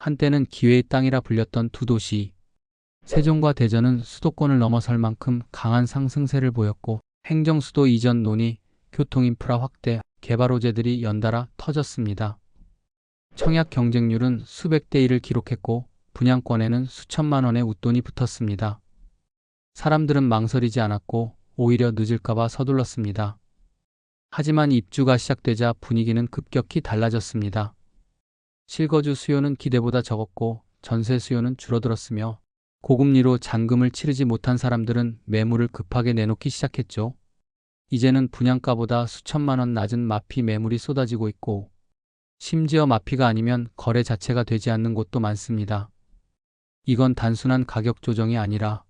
한때는 기회의 땅이라 불렸던 두 도시, 세종과 대전은 수도권을 넘어설 만큼 강한 상승세를 보였고 행정수도 이전 논의, 교통인프라 확대, 개발 호재들이 연달아 터졌습니다. 청약 경쟁률은 수백 대 1을 기록했고 분양권에는 수천만 원의 웃돈이 붙었습니다. 사람들은 망설이지 않았고 오히려 늦을까봐 서둘렀습니다. 하지만 입주가 시작되자 분위기는 급격히 달라졌습니다. 실거주 수요는 기대보다 적었고 전세 수요는 줄어들었으며 고금리로 잔금을 치르지 못한 사람들은 매물을 급하게 내놓기 시작했죠. 이제는 분양가보다 수천만 원 낮은 마피 매물이 쏟아지고 있고 심지어 마피가 아니면 거래 자체가 되지 않는 곳도 많습니다. 이건 단순한 가격 조정이 아니라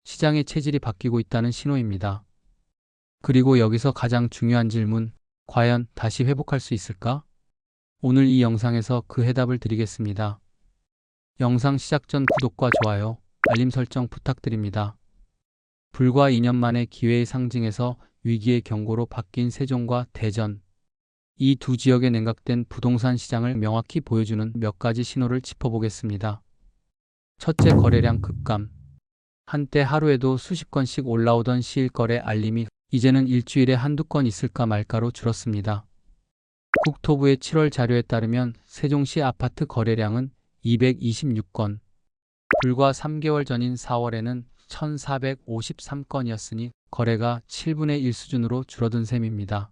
시장의 체질이 바뀌고 있다는 신호입니다. 그리고 여기서 가장 중요한 질문, 과연 다시 회복할 수 있을까? 오늘 이 영상에서 그 해답을 드리겠습니다. 영상 시작 전 구독과 좋아요, 알림 설정 부탁드립니다. 불과 2년 만에 기회의 상징에서 위기의 경고로 바뀐 세종과 대전. 이 두 지역에 냉각된 부동산 시장을 명확히 보여주는 몇 가지 신호를 짚어보겠습니다. 첫째, 거래량 급감. 한때 하루에도 수십 건씩 올라오던 시일거래 알림이 이제는 일주일에 한두 건 있을까 말까로 줄었습니다. 국토부의 7월 자료에 따르면 세종시 아파트 거래량은 226건, 불과 3개월 전인 4월에는 1,453건이었으니 거래가 7분의 1 수준으로 줄어든 셈입니다.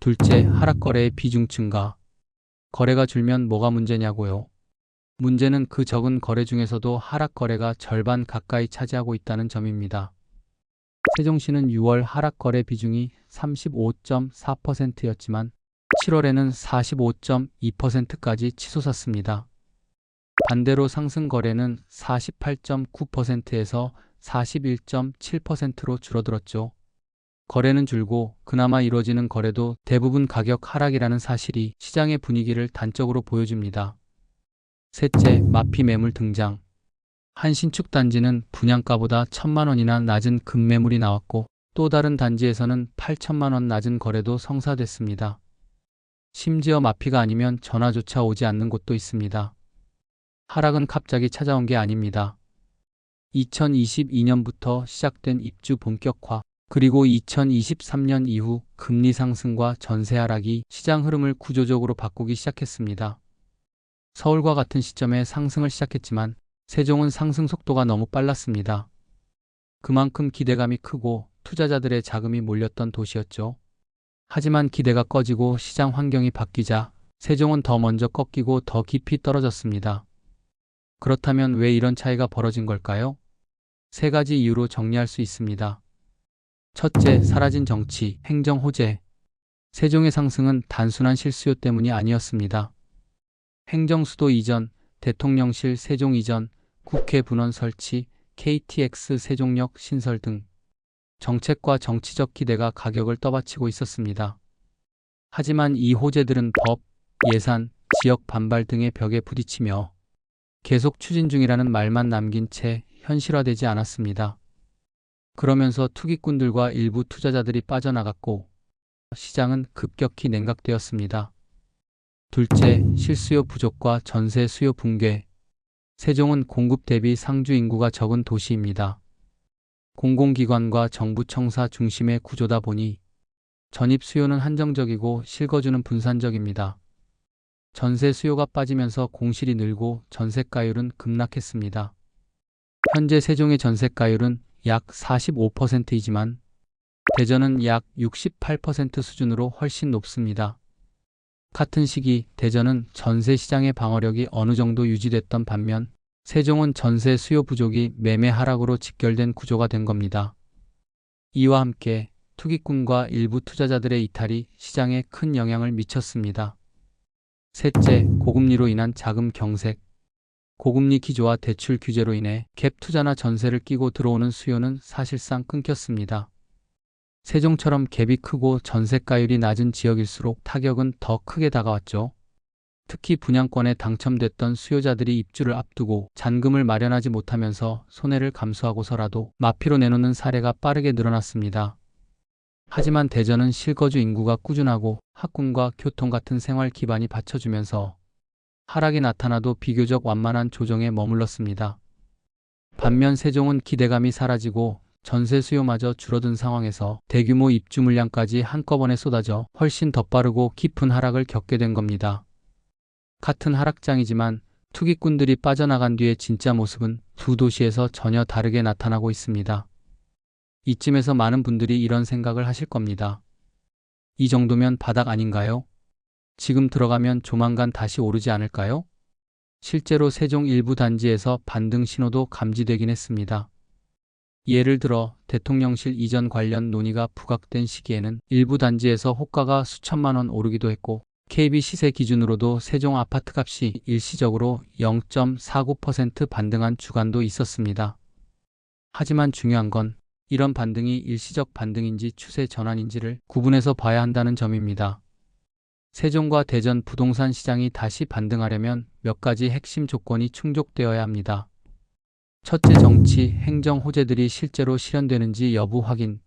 둘째, 하락거래의 비중 증가. 거래가 줄면 뭐가 문제냐고요? 문제는 그 적은 거래 중에서도 하락거래가 절반 가까이 차지하고 있다는 점입니다. 세종시는 6월 하락거래 비중이 35.4%였지만 7월에는 45.2%까지 치솟았습니다. 반대로 상승 거래는 48.9%에서 41.7%로 줄어들었죠. 거래는 줄고 그나마 이루어지는 거래도 대부분 가격 하락이라는 사실이 시장의 분위기를 단적으로 보여줍니다. 셋째, 마피 매물 등장. 한 신축 단지는 분양가보다 1,000만 원이나 낮은 급매물이 나왔고 또 다른 단지에서는 8천만 원 낮은 거래도 성사됐습니다. 심지어 마피가 아니면 전화조차 오지 않는 곳도 있습니다. 하락은 갑자기 찾아온 게 아닙니다. 2022년부터 시작된 입주 본격화, 그리고 2023년 이후 금리 상승과 전세 하락이 시장 흐름을 구조적으로 바꾸기 시작했습니다. 서울과 같은 시점에 상승을 시작했지만 세종은 상승 속도가 너무 빨랐습니다. 그만큼 기대감이 크고 투자자들의 자금이 몰렸던 도시였죠. 하지만 기대가 꺼지고 시장 환경이 바뀌자 세종은 더 먼저 꺾이고 더 깊이 떨어졌습니다. 그렇다면 왜 이런 차이가 벌어진 걸까요? 세 가지 이유로 정리할 수 있습니다. 첫째, 사라진 정치, 행정 호재. 세종의 상승은 단순한 실수요 때문이 아니었습니다. 행정수도 이전, 대통령실 세종 이전, 국회 분원 설치, KTX 세종역 신설 등 정책과 정치적 기대가 가격을 떠받치고 있었습니다. 하지만 이 호재들은 법, 예산, 지역 반발 등의 벽에 부딪히며 계속 추진 중이라는 말만 남긴 채 현실화되지 않았습니다. 그러면서 투기꾼들과 일부 투자자들이 빠져나갔고 시장은 급격히 냉각되었습니다. 둘째, 실수요 부족과 전세 수요 붕괴. 세종은 공급 대비 상주 인구가 적은 도시입니다. 공공기관과 정부 청사 중심의 구조다 보니 전입 수요는 한정적이고 실거주는 분산적입니다. 전세 수요가 빠지면서 공실이 늘고 전세가율은 급락했습니다. 현재 세종의 전세가율은 약 45%이지만 대전은 약 68% 수준으로 훨씬 높습니다. 같은 시기 대전은 전세 시장의 방어력이 어느 정도 유지됐던 반면 세종은 전세 수요 부족이 매매 하락으로 직결된 구조가 된 겁니다. 이와 함께 투기꾼과 일부 투자자들의 이탈이 시장에 큰 영향을 미쳤습니다. 셋째, 고금리로 인한 자금 경색. 고금리 기조와 대출 규제로 인해 갭 투자나 전세를 끼고 들어오는 수요는 사실상 끊겼습니다. 세종처럼 갭이 크고 전세가율이 낮은 지역일수록 타격은 더 크게 다가왔죠. 특히 분양권에 당첨됐던 수요자들이 입주를 앞두고 잔금을 마련하지 못하면서 손해를 감수하고서라도 마피로 내놓는 사례가 빠르게 늘어났습니다. 하지만 대전은 실거주 인구가 꾸준하고 학군과 교통 같은 생활 기반이 받쳐주면서 하락이 나타나도 비교적 완만한 조정에 머물렀습니다. 반면 세종은 기대감이 사라지고 전세 수요마저 줄어든 상황에서 대규모 입주 물량까지 한꺼번에 쏟아져 훨씬 더 빠르고 깊은 하락을 겪게 된 겁니다. 같은 하락장이지만 투기꾼들이 빠져나간 뒤의 진짜 모습은 두 도시에서 전혀 다르게 나타나고 있습니다. 이쯤에서 많은 분들이 이런 생각을 하실 겁니다. 이 정도면 바닥 아닌가요? 지금 들어가면 조만간 다시 오르지 않을까요? 실제로 세종 일부 단지에서 반등 신호도 감지되긴 했습니다. 예를 들어 대통령실 이전 관련 논의가 부각된 시기에는 일부 단지에서 호가가 수천만 원 오르기도 했고 KB 시세 기준으로도 세종 아파트값이 일시적으로 0.49% 반등한 주간도 있었습니다. 하지만 중요한 건 이런 반등이 일시적 반등인지 추세 전환인지를 구분해서 봐야 한다는 점입니다. 세종과 대전 부동산 시장이 다시 반등하려면 몇 가지 핵심 조건이 충족되어야 합니다. 첫째, 정치, 행정 호재들이 실제로 실현되는지 여부 확인.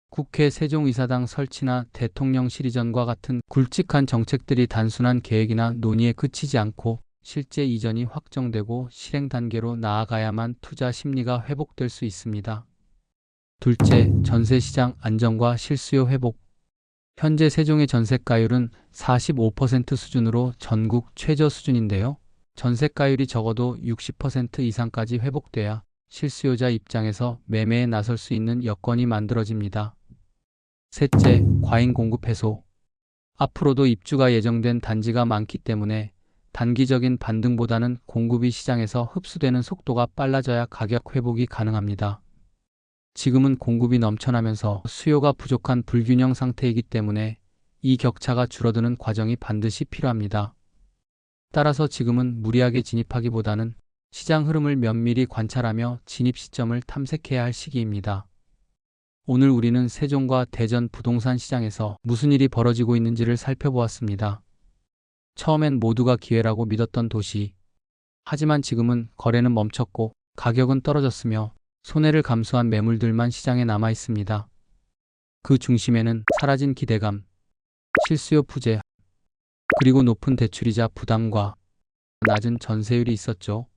국회 세종이사당 설치나 대통령실 이전과 같은 굵직한 정책들이 단순한 계획이나 논의에 그치지 않고 실제 이전이 확정되고 실행 단계로 나아가야만 투자 심리가 회복될 수 있습니다. 둘째, 전세시장 안정과 실수요 회복. 현재 세종의 전세가율은 45% 수준으로 전국 최저 수준인데요. 전세가율이 적어도 60% 이상까지 회복돼야 실수요자 입장에서 매매에 나설 수 있는 여건이 만들어집니다. 셋째, 과잉 공급 해소. 앞으로도 입주가 예정된 단지가 많기 때문에 단기적인 반등보다는 공급이 시장에서 흡수되는 속도가 빨라져야 가격 회복이 가능합니다. 지금은 공급이 넘쳐나면서 수요가 부족한 불균형 상태이기 때문에 이 격차가 줄어드는 과정이 반드시 필요합니다. 따라서 지금은 무리하게 진입하기보다는 시장 흐름을 면밀히 관찰하며 진입 시점을 탐색해야 할 시기입니다. 오늘 우리는 세종과 대전 부동산 시장에서 무슨 일이 벌어지고 있는지를 살펴보았습니다. 처음엔 모두가 기회라고 믿었던 도시. 하지만 지금은 거래는 멈췄고 가격은 떨어졌으며 손해를 감수한 매물들만 시장에 남아 있습니다. 그 중심에는 사라진 기대감, 실수요 부재, 그리고 높은 대출이자 부담과 낮은 전세율이 있었죠.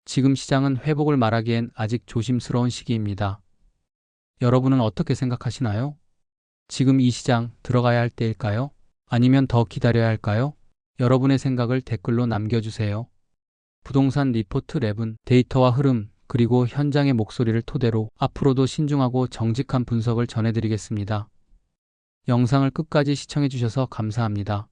지금 시장은 회복을 말하기엔 아직 조심스러운 시기입니다. 여러분은 어떻게 생각하시나요? 지금 이 시장 들어가야 할 때일까요? 아니면 더 기다려야 할까요? 여러분의 생각을 댓글로 남겨주세요. 부동산 리포트 랩은 데이터와 흐름, 그리고 현장의 목소리를 토대로 앞으로도 신중하고 정직한 분석을 전해드리겠습니다. 영상을 끝까지 시청해주셔서 감사합니다.